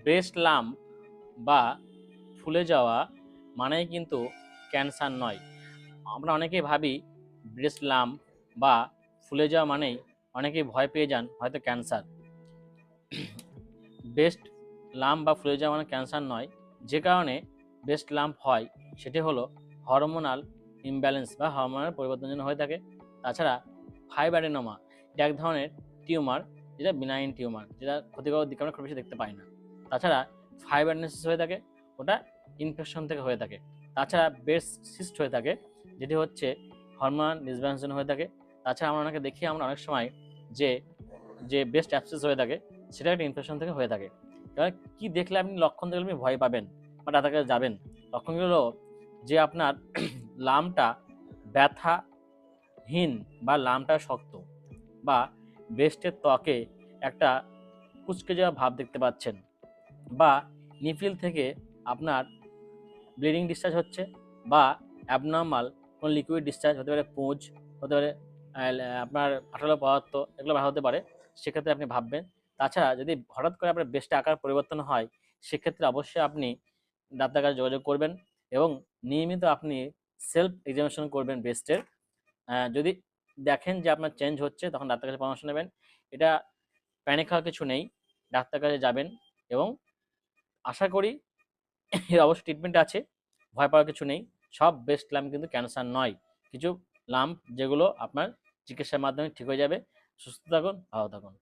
Breast lump বা ফুলে যাওয়া মানেই কিন্তু ক্যান্সার নয়। আমরা অনেকেই ভাবি ব্রেস্ট লাম্প বা ফুলে যাওয়া মানেই অনেকেই ভয় পেয়ে যান হয়তো ক্যান্সার। ব্রেস্ট লাম্প বা ফুলে যাওয়া মানে ক্যান্সার নয়। যে কারণে ব্রেস্ট লাম্প হয় সেটি হলো হরমোনাল ইমব্যালেন্স বা হরমোনাল পরিবর্তনের জন্য হয়ে থাকে। তাছাড়া ফাইব্রোঅ্যাডেনোমা এটা এক ধরনের টিউমার, যেটা বিনাইন টিউমার, যেটা ক্ষতিকর দিক আমরা খুব বেশি দেখতে পাই না। তাছাড়া ফাইব্রোঅ্যাডেনোসিস হয়ে থাকে, ওটা ইনফেকশন থেকে হয়ে থাকে। তাছাড়া ব্রেস্ট সিস্ট হয়ে থাকে, যেটি হচ্ছে হরমোনাল ডিসব্যালেন্স হয়ে থাকে। তাছাড়া আমরা অনেকে দেখি আমরা অনেক সময় যে যে ব্রেস্ট অ্যাবসেস হয়ে থাকে, সেটা একটা ইনফেকশন থেকে হয়ে থাকে। এবার কি দেখলে আপনি লক্ষণ দেখলে আপনি ভয় পাবেন বা ডাক্তার কাছে যাবেন? লক্ষণগুলো হলো যে আপনার লামটা ব্যথাহীন বা লামটা শক্ত, বা ব্রেস্টের ত্বকে একটা কুঁচকে যাওয়া ভাব দেখতে পাচ্ছেন, বা নিপিল থেকে আপনার ব্লিডিং ডিসচার্জ হচ্ছে, বা অ্যাবনর্মাল কোনো লিকুইড ডিসচার্জ হতে পারে, পুঁজ হতে পারে, আপনার আঠালো পদার্থ, এগুলো বার হতে পারে। সেক্ষেত্রে আপনি ভাববেন। তাছাড়া যদি হঠাৎ করে আপনার ব্রেস্টে আকার পরিবর্তন হয়, সেক্ষেত্রে অবশ্যই আপনি ডাক্তারের কাছে যোগাযোগ করবেন এবং নিয়মিত আপনি সেলফ এক্সামিনেশন করবেন ব্রেস্টের। যদি দেখেন যে আপনার চেঞ্জ হচ্ছে, তখন ডাক্তারের কাছে পরামর্শ নেবেন। এটা প্যানিক হওয়ার কিছু নেই, ডাক্তারের কাছে যাবেন এবং আশা করি এর অবশ্যই ট্রিটমেন্ট আছে, ভয় পাওয়ার কিছু নেই। সব ব্রেস্ট লাম্প কিন্তু ক্যান্সার নয়। কিছু লাম্প যেগুলো আপনার চিকিৎসার মাধ্যমে ঠিক হয়ে যাবে। সুস্থ থাকুন, ভালো থাকুন।